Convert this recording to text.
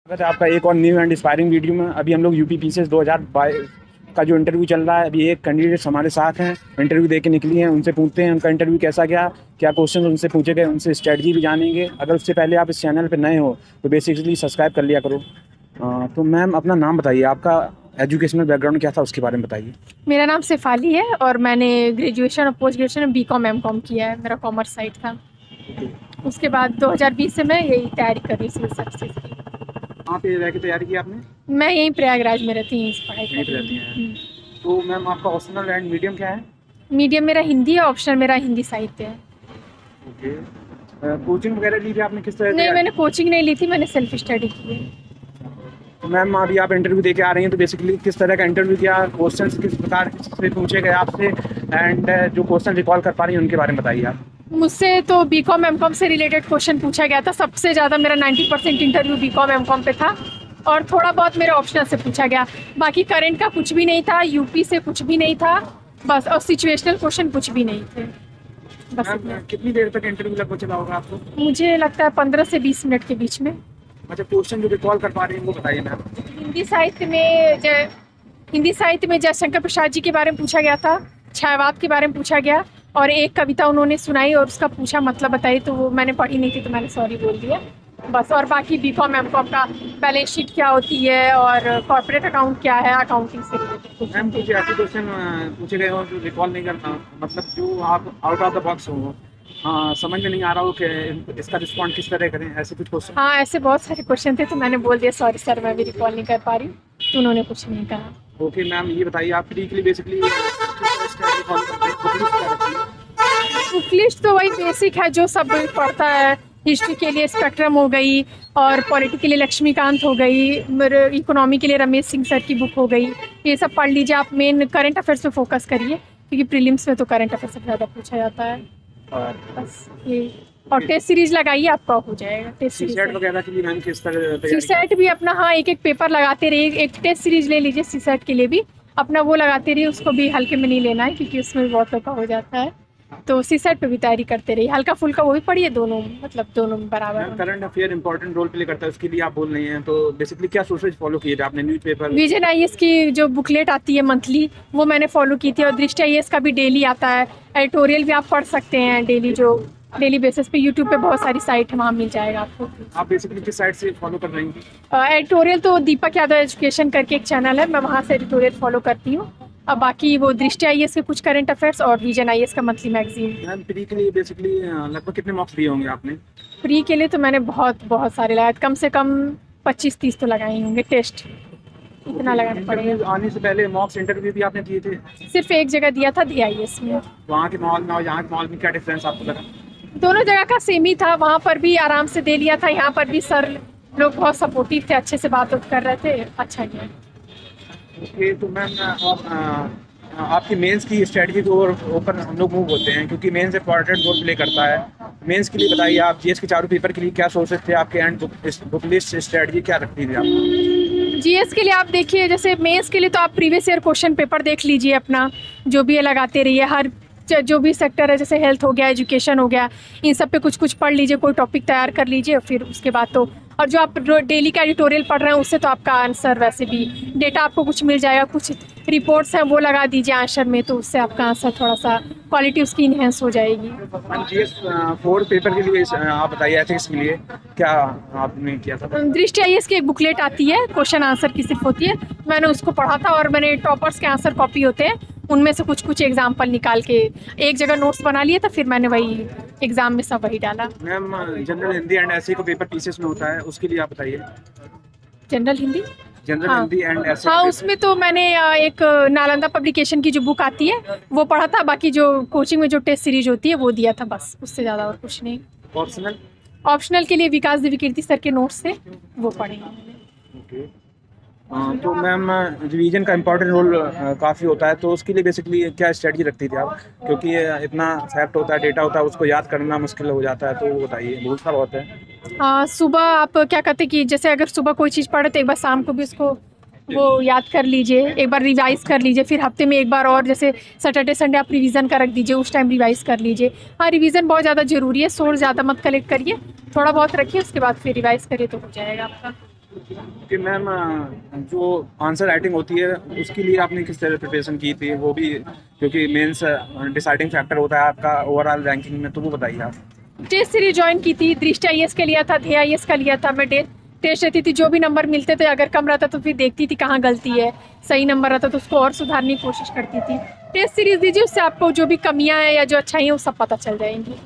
स्वागत है आपका एक और न्यू एंड इंस्पायरिंग वीडियो में। अभी हम लोग यूपी पीसीएस 2022 का जो इंटरव्यू चल रहा है, अभी एक कैंडिडेट्स हमारे साथ हैं, इंटरव्यू दे के निकली हैं। उनसे पूछते हैं उनका इंटरव्यू कैसा गया, क्या क्वेश्चन उनसे पूछे गए, उनसे स्ट्रेटजी भी जानेंगे। अगर उससे पहले आप इस चैनल पर नए हो तो बेसिकली सब्सक्राइब कर लिया करो। तो मैम अपना नाम बताइए, आपका एजुकेशनल बैकग्राउंड क्या था उसके बारे में बताइए। मेरा नाम शेफाली है और मैंने ग्रेजुएशन और पोस्ट ग्रेजुएशन बीकॉम एमकॉम किया है। मेरा कॉमर्स साइड था। उसके बाद 2020 से मैं यही तैयारी कर रही सिविल सर्विसेज की। कहाँ पे रह के तैयारी की आपने? मैं यहीं प्रयागराज में रहती हूँ, इस पढ़ाई यहीं कर पे रही रहती हैं। हूँ। तो मैम आपका ऑप्शनल एंड मीडियम क्या है? मीडियम मेरा हिंदी है, ऑप्शनल मेरा हिंदी साहित्य है। ओके। कोचिंग वगैरह ली थी आपने किस तरह नहीं, से? मैंने कोचिंग नहीं ली थी, मैंने सेल्फ स्टडी की है। तो मैम अभी आप इंटरव्यू दे के आ रही हैं, तो बेसिकली किस तरह का इंटरव्यू किया, क्वेश्चंस किस प्रकार से पूछे गए आपसे, एंड जो क्वेश्चन रिकॉल कर पा रही हैं उनके बारे में बताइए आप। मुझसे तो बीकॉम एमकॉम से रिलेटेड क्वेश्चन पूछा गया था। सबसे ज़्यादा मेरा 90% इंटरव्यू बीकॉम एमकॉम पे था और थोड़ा बहुत मेरे ऑप्शनल से पूछा गया। बाकी करंट का कुछ भी नहीं था, यूपी से कुछ भी नहीं था बस, और सिचुएशनल क्वेश्चन कुछ भी नहीं थे बस। मैम कितनी देर तक इंटरव्यू लगभग चला होगा आपको? मुझे लगता है 15 से 20 मिनट के बीच में। अच्छा, क्वेश्चन जो रिकॉल कर पा रही हैं वो बताइए मैम। हिंदी साहित्य में जयशंकर प्रसाद जी के बारे में पूछा गया था, छायावाद के बारे में पूछा गया और एक कविता उन्होंने सुनाई और उसका पूछा मतलब बताई, तो वो मैंने पढ़ी नहीं थी तो मैंने सॉरी बोल दिया बस। और बाकी बीकॉम एमकॉम का बैलेंस शीट क्या होती है और कॉर्पोरेट अकाउंट क्या है, अकाउंटिंग से रिलेटेड। मैम कुछ ऐसे क्वेश्चन पूछे गए हो जो रिकॉल नहीं करना, मतलब जो आप आउट ऑफ द बॉक्स हो, हाँ समझ में नहीं आ रहा हो कि इसका रिस्पॉन्ड किस तरह करें, ऐसे कुछ क्वेश्चन? हाँ, ऐसे बहुत सारे क्वेश्चन थे तो मैंने बोल दिया सॉरी सर, मैं भी रिकॉल नहीं कर पा रही, तो उन्होंने कुछ नहीं कहा। ओके मैम, ये बताइए आप फ्री के लिए बेसिकली बुक लिस्ट तो वही बेसिक है जो सब पढ़ता है। हिस्ट्री के लिए स्पेक्ट्रम हो गई और पॉलिटी के लिए लक्ष्मीकांत हो गई, इकोनॉमी के लिए रमेश सिंह सर की बुक हो गई। ये सब पढ़ लीजिए आप। मेन करंट अफेयर्स पे फोकस करिए क्योंकि प्रीलिम्स में तो करंट अफेयर्स से ज़्यादा पूछा जाता है। और बस ये, और टेस्ट सीरीज लगाइए, आपका हो जाएगा। टेस्ट सीसेट वगैरह के लिए मैम किस तरह सीसेट भी अपना, हाँ, एक एक पेपर लगाते रहिए। एक टेस्ट सीरीज ले लीजिए सीसेट के लिए भी, अपना वो लगाते रहिए। उसको भी हल्के में नहीं लेना है क्योंकि उसमें भी बहुत लंबा हो जाता है। तो सीसेट पे भी तैयारी करते रहिए, हल्का फुल्का वो भी पढ़िए, दोनों मतलब दोनों बराबर। Current affair important role play करता है, उसके लिए आप बोल रही हैं, तो बेसिकली क्या सोर्सेज फॉलो किए थे आपने? न्यूज़पेपर, विजन आईएएस की जो बुकलेट आती है मंथली, वो मैंने फॉलो की थी। और दृष्टि आईएएस का भी डेली आता है। एडिटोरियल भी आप पढ़ सकते हैं डेली, जो डेली बेसिस पे यूट्यूब पे बहुत सारी साइट है, वहाँ मिल जाएगा आपको। आप बेसिकली किस साइट से फॉलो कर रही हैं? एडिटोरियल तो दीपक यादव एजुकेशन करके एक चैनल है, मैं वहाँ से एडिटोरियल फॉलो करती हूँ। अब बाकी वो दृष्टि आईएएस के कुछ करंट अफेयर्स और विजन आईएएस का मंथली मैगजीन। मैम प्री के लिए बेसिकली लगभग कितने मार्क्स दिए होंगे आपने? प्री के लिए तो मैंने बहुत बहुत सारे लगाए, कम से कम 25-30 तो लगाए होंगे। टेस्ट इतना लगाना पड़ेगा। आने से पहले मॉक्स इंटरव्यू भी आपने दिए थे? सिर्फ एक जगह दिया था, DIS में। वहाँ के माहौल में और यहाँ के माहौल में क्या डिफरेंस आपको लगा? दोनों जगह का सेम ही था। वहाँ पर भी आराम से दे लिया था, यहाँ पर भी सर लोग बहुत सपोर्टिव थे, अच्छे से बात कर रहे थे, अच्छा गया। ओके, तो मैम आपकी मेंस की स्ट्रेटजी के ऊपर हम लोग मूव होते हैं क्योंकि मेंस इंपॉर्टेंट रोल प्ले करता है। मेंस के लिए बताइए आप, जीएस के चारों पेपर के लिए क्या सोर्सेज थे आपके, एंड बुक लिस्ट स्ट्रेटजी क्या रखती थी आप? जीएस के लिए आप देखिए, जैसे मेंस के लिए तो आप प्रीवियस ईयर क्वेश्चन पेपर देख लीजिए अपना, जो भी है लगाते रहिए। हर जो भी सेक्टर है, जैसे हेल्थ हो गया, एजुकेशन हो गया, इन सब पे कुछ कुछ पढ़ लीजिए, कोई टॉपिक तैयार कर लीजिए। फिर उसके बाद तो, और जो आप डेली का एडिटोरियल पढ़ रहे हैं उससे तो आपका आंसर वैसे भी डेटा आपको कुछ मिल जाएगा। कुछ रिपोर्ट्स हैं वो लगा दीजिए आंसर में, तो उससे आपका आंसर थोड़ा सा क्वालिटी उसकी इन्हेंस हो जाएगी। जीएस 4 पेपर के लिए आप बताइए, एथिक्स के लिए क्या आपने किया था? दृष्टि आईएएस की एक बुकलेट आती है, क्वेश्चन आंसर की सिर्फ होती है, मैंने उसको पढ़ा था। और मैंने टॉपर्स के आंसर कॉपी होते हैं, उनमें से कुछ कुछ एग्जाम्पल निकाल के एक जगह नोट्स बना लिए, तो फिर मैंने वही एग्जाम में सब वही डाला। मैम जनरल हिंदी एंड ऐसे को पेपर पीसीएस में होता है, उसके लिए आप बताइए। जनरल हिंदी, जनरल हाँ, हिंदी एंड ऐसे हाँ, उसमें तो मैंने एक नालंदा पब्लिकेशन की जो बुक आती है वो पढ़ा था। बाकी जो कोचिंग में जो टेस्ट सीरीज होती है वो दिया था, बस उससे ज़्यादा और कुछ नहीं। ऑप्शनल? ऑप्शनल के लिए विकास देवीकीर्ति सर के नोट्स से वो पढ़े। ओके। तो मैम रिवीजन का इम्पोर्टेंट रोल काफ़ी होता है, तो उसके लिए बेसिकली क्या स्ट्रेटजी रखती थी आप? क्योंकि ये इतना फैक्ट होता है, डेटा होता है, उसको याद करना मुश्किल हो जाता है, तो वो बताइए, भूलता बहुत है। सुबह आप क्या कहते कि जैसे अगर सुबह कोई चीज़ पढ़े तो एक बार शाम को भी उसको वो याद कर लीजिए, एक बार रिवाइज कर लीजिए। फिर हफ्ते में एक बार और, जैसे सैटरडे संडे आप रिवीजन का रख दीजिए, उस टाइम रिवाइज कर लीजिए। हाँ, रिवीजन बहुत ज़्यादा ज़रूरी है, सोर्स ज़्यादा मत कलेक्ट करिए, थोड़ा बहुत रखिए, उसके बाद फिर रिवाइज करिए तो हो जाएगा आपका। कि मैम जो आंसर राइटिंग होती है उसके लिए आपने किस तरह प्रिपरेशन की थी, वो भी क्योंकि मेंस डिसाइडिंग फैक्टर होता है आपका ओवरऑल रैंकिंग में, तो वो बताइए आप। टेस्ट सीरीज ज्वाइन की थी, दृष्टि आईएएस का लिया था, ध्येय आईएएस का लिया था। मैं टेस्ट रहती थी, जो भी नंबर मिलते थे अगर कम रहता तो फिर देखती थी कहाँ गलती है, सही नंबर रहता तो उसको और सुधारने की कोशिश करती थी। टेस्ट सीरीज दीजिए, उससे आपको जो भी कमियां हैं या जो अच्छाई हैं वो सब पता चल जाएंगी।